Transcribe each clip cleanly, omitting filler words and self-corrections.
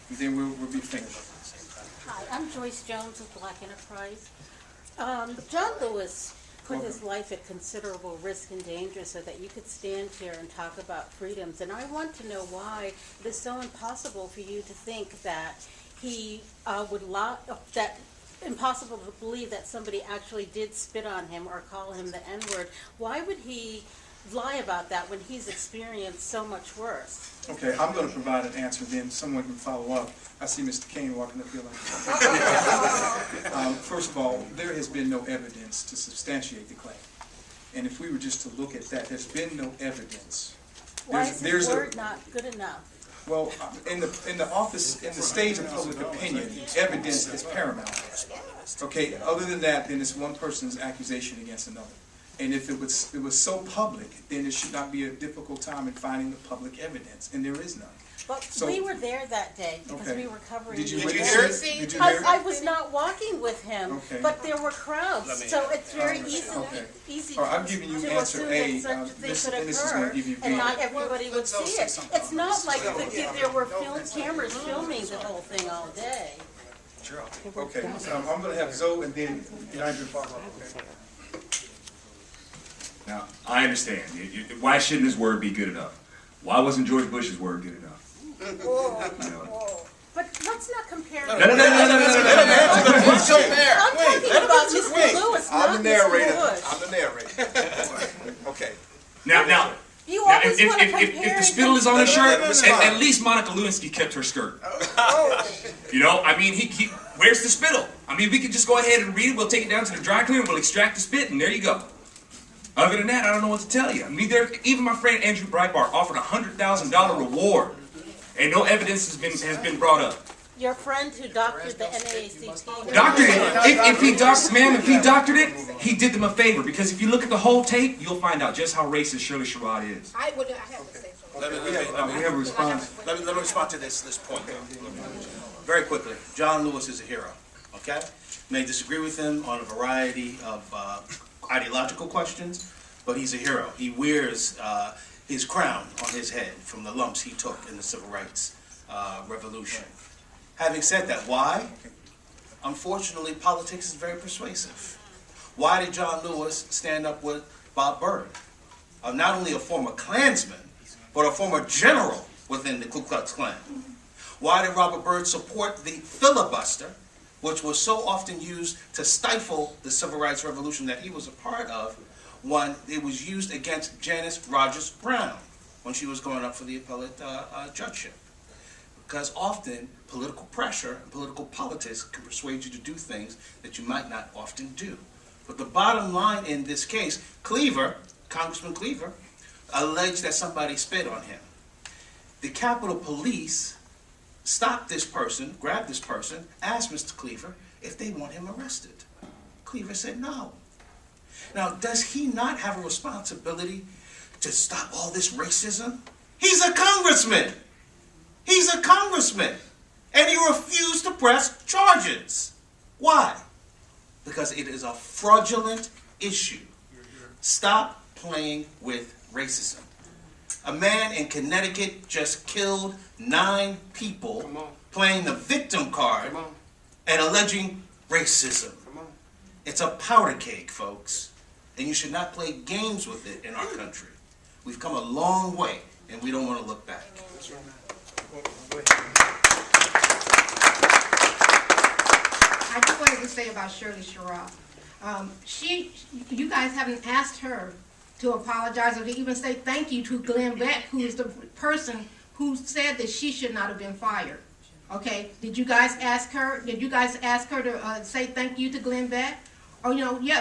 and then we'll be finished. Hi, I'm Joyce Jones of Black Enterprise. John Lewis put his life at considerable risk and danger so that you could stand here and talk about freedoms. And I want to know why it is so impossible for you to think that he impossible to believe that somebody actually did spit on him or call him the N-word. Why would he lie about that when he's experienced so much worse? Okay, I'm going to provide an answer, then someone can follow up. I see Mr. Kane walking up here like first of all, there has been no evidence to substantiate the claim. And if we were just to look at that, there's been no evidence. Why is his word not good enough? Well, in the stage of public opinion, evidence is paramount. Okay, other than that, then it's one person's accusation against another. And if it was so public, then it should not be a difficult time in finding the public evidence, and there is none. But So, we were there that day because okay. we were covering Did you the witness event. it? Did you hear it? I was not walking with him, Okay. but there were crowds, so it's very easy All right, I'm giving you to answer assume A, that such a thing this- could and this is gonna occur, give you B. and not everybody would see it. It's not like there were cameras filming the whole thing all day. Okay, I'm going to have Zoe and then Andrew follow up. Now, I understand. Why shouldn't his word be good enough? Why wasn't George Bush's word good enough? You know? But let's not compare. No. I'm talking about Mr. Lewis, not I'm the Mr. narrator. Bush. I'm the narrator. Okay. Now, You now, always want to compare. if the spittle is on her shirt, no, at least Monica Lewinsky kept her skirt. You know, I mean, he where's the spittle? I mean, we could just go ahead and read it. We'll take it down to the dry cleaner. We'll extract the spit, and there you go. Other than that, I don't know what to tell you. I mean, even my friend Andrew Breitbart offered a $100,000 reward, and no evidence has been brought up. Your friend who doctored the NAACP. Doctored it. If he doctored it, he did them a favor. Because if you look at the whole tape, you'll find out just how racist Shirley Sherrod is. I have to say something. We have a response. Let me respond to this point. Very quickly. John Lewis is a hero. Okay? May disagree with him on a variety of ideological questions, but he's a hero. He wears his crown on his head from the lumps he took in the civil rights revolution. Having said that, why? Unfortunately, politics is very persuasive. Why did John Lewis stand up with Bob Byrd? Not only a former Klansman, but a former general within the Ku Klux Klan. Why did Robert Byrd support the filibuster, which was so often used to stifle the civil rights revolution that he was a part of, when it was used against Janice Rogers Brown when she was going up for the appellate judgeship? Because often political pressure and political politics can persuade you to do things that you might not often do. But the bottom line in this case, Congressman Cleaver, alleged that somebody spit on him. The Capitol Police stopped this person, grabbed this person, asked Mr. Cleaver if they want him arrested. Cleaver said no. Now, does he not have a responsibility to stop all this racism? He's a congressman. He's a congressman. And he refused to press charges. Why? Because it is a fraudulent issue. Stop playing with racism. A man in Connecticut just killed 9 people playing the victim card and alleging racism. It's a powder keg, folks. And you should not play games with it in our country. We've come a long way, and we don't want to look back. I just wanted to say about Shirley Sherrod. You guys haven't asked her to apologize or to even say thank you to Glenn Beck, who is the person who said that she should not have been fired. Okay, did you guys ask her? Did you guys ask her to say thank you to Glenn Beck? Or,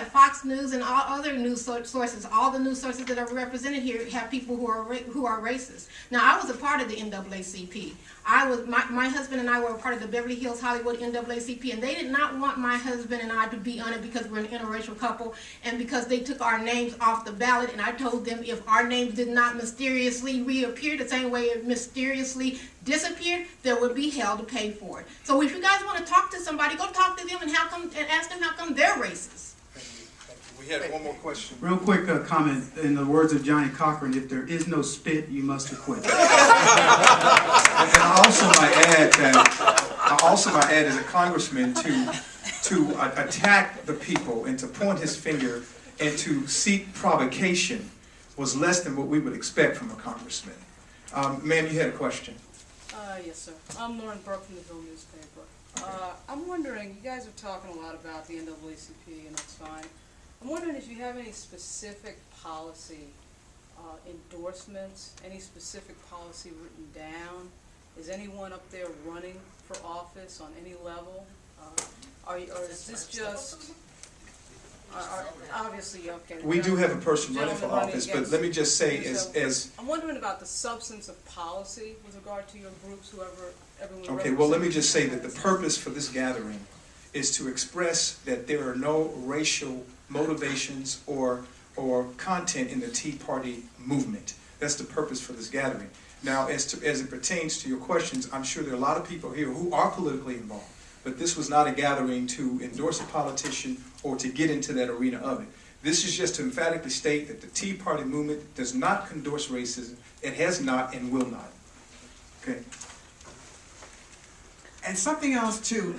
Fox News and all other news sources, all the news sources that are represented here have people who are racist. Now, I was a part of the NAACP. My husband and I were a part of the Beverly Hills Hollywood NAACP, and they did not want my husband and I to be on it because we're an interracial couple and because they took our names off the ballot. And I told them if our names did not mysteriously reappear the same way it mysteriously disappeared, there would be hell to pay for it. So if you guys want to talk to somebody, go talk to them and ask them how come they're racist. We had one more question. Real quick comment, in the words of Johnny Cochran, if there is no spit, you must acquit. And I also might add as a congressman to attack the people and to point his finger and to seek provocation was less than what we would expect from a congressman. Ma'am, you had a question. Yes, sir. I'm Lauren Burke from the Hill newspaper. I'm wondering, you guys are talking a lot about the NAACP, and that's fine. I'm wondering if you have any specific policy endorsements, any specific policy written down. Is anyone up there running for office on any level? Or is this just, obviously, okay. We do have a person running for office, but let me just say as I'm wondering about the substance of policy with regard to your groups, everyone. okay, well, let me just say that the purpose for this gathering is to express that there are no racial motivations or content in the Tea Party movement. That's the purpose for this gathering. Now, as it pertains to your questions, I'm sure there are a lot of people here who are politically involved, but this was not a gathering to endorse a politician or to get into that arena of it. This is just to emphatically state that the Tea Party movement does not endorse racism. It has not and will not. Okay. And something else too,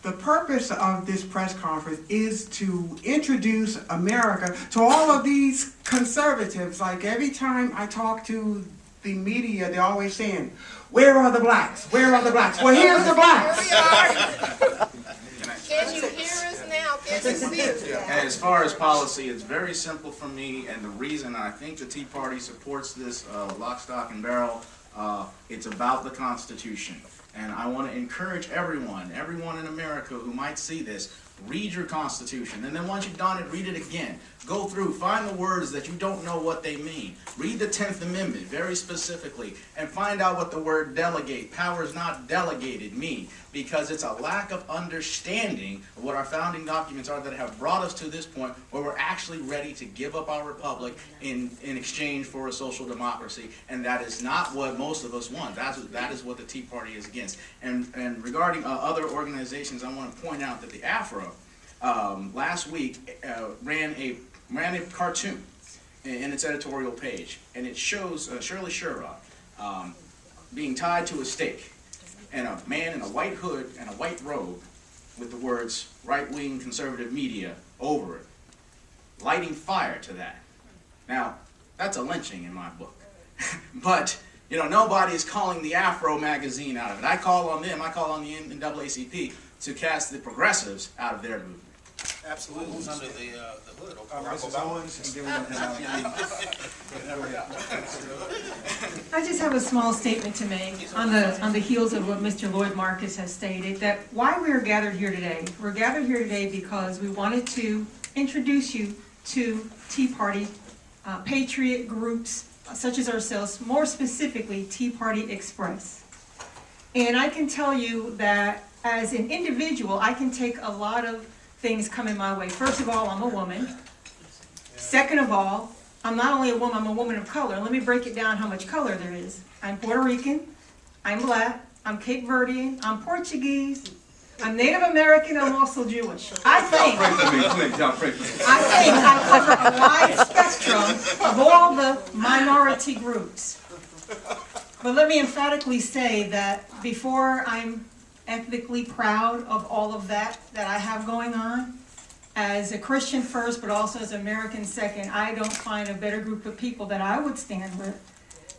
the purpose of this press conference is to introduce America to all of these conservatives. Like every time I talk to the media, they're always saying, where are the blacks? Where are the blacks? Well, here's the blacks. Here we are. Can you hear us now? Can you see us now? And as far as policy, it's very simple for me, and the reason I think the Tea Party supports this lock, stock, and barrel, it's about the Constitution. And I want to encourage everyone in America who might see this, read your Constitution. And then once you've done it, read it again. Go through, find the words that you don't know what they mean. Read the 10th Amendment very specifically and find out what the word delegate, powers not delegated, mean. Because it's a lack of understanding of what our founding documents are that have brought us to this point where we're actually ready to give up our republic in exchange for a social democracy. And that is not what most of us want. That is what the Tea Party is against. And regarding other organizations, I want to point out that the Afro last week ran a cartoon in its editorial page, and it shows Shirley Sherrod being tied to a stake, and a man in a white hood and a white robe with the words right-wing conservative media over it, lighting fire to that. Now, that's a lynching in my book. But, you know, nobody is calling the Afro magazine out of it. I call on them, I call on the NAACP to cast the progressives out of their movement. Absolutely. Who's under the hood? Mrs. Owens, and then we're going to have I just have a small statement to make on the heels of what Mr. Lloyd Marcus has stated, that why we are gathered here today. We're gathered here today because we wanted to introduce you to Tea Party patriot groups such as ourselves, more specifically Tea Party Express. And I can tell you that as an individual, I can take a lot of things coming my way. First of all, I'm a woman. Second of all, I'm not only a woman, I'm a woman of color. Let me break it down how much color there is. I'm Puerto Rican, I'm black, I'm Cape Verdean, I'm Portuguese, I'm Native American, I'm also Jewish. I think I cover a wide spectrum of all the minority groups. But let me emphatically say that before I'm ethnically proud of all of that I have going on, as a Christian first, but also as an American second, I don't find a better group of people that I would stand with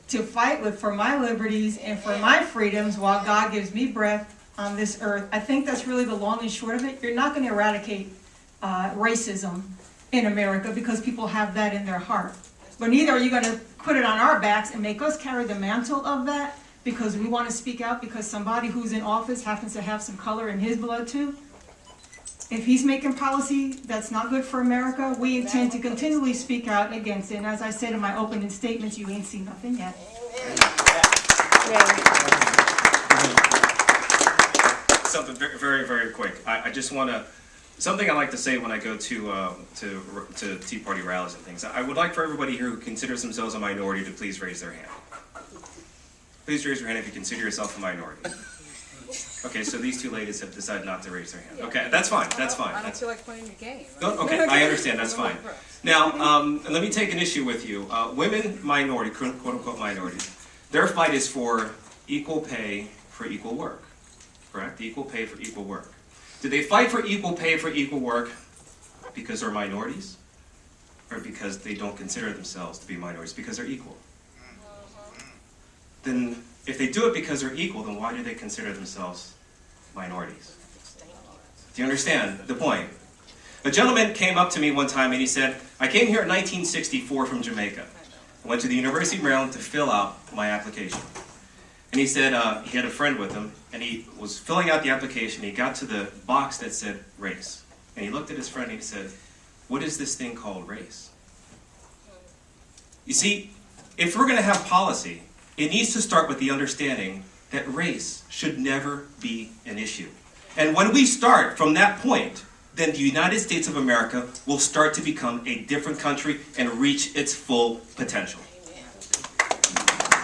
to fight with for my liberties and for my freedoms while God gives me breath on this earth. I think that's really the long and short of it. You're not going to eradicate racism in America because people have that in their heart. But neither are you going to put it on our backs and make us carry the mantle of that because we want to speak out because somebody who's in office happens to have some color in his blood too. If he's making policy that's not good for America, we intend to continually speak out against it. And as I said in my opening statements, you ain't seen nothing yet. Something very, very quick. I just want to, something I like to say when I go to Tea Party rallies and things. I would like for everybody here who considers themselves a minority to please raise their hand. Please raise your hand if you consider yourself a minority. Okay. Okay, so these two ladies have decided not to raise their hand. Okay, that's fine, that's fine. I don't That's- feel like playing the game. No, okay, I understand, that's fine. Now, let me take an issue with you. Women, minority, quote-unquote minorities, their fight is for equal pay for equal work, correct? Equal pay for equal work. Do they fight for equal pay for equal work because they're minorities? Or because they don't consider themselves to be minorities, because they're equal? Then, if they do it because they're equal, then why do they consider themselves minorities? Do you understand the point? A gentleman came up to me one time and he said, I came here in 1964 from Jamaica. I went to the University of Maryland to fill out my application. And he said he had a friend with him, and he was filling out the application. He got to the box that said race. And he looked at his friend and he said, what is this thing called race? You see, if we're going to have policy, it needs to start with the understanding that race should never be an issue. And when we start from that point, then the United States of America will start to become a different country and reach its full potential.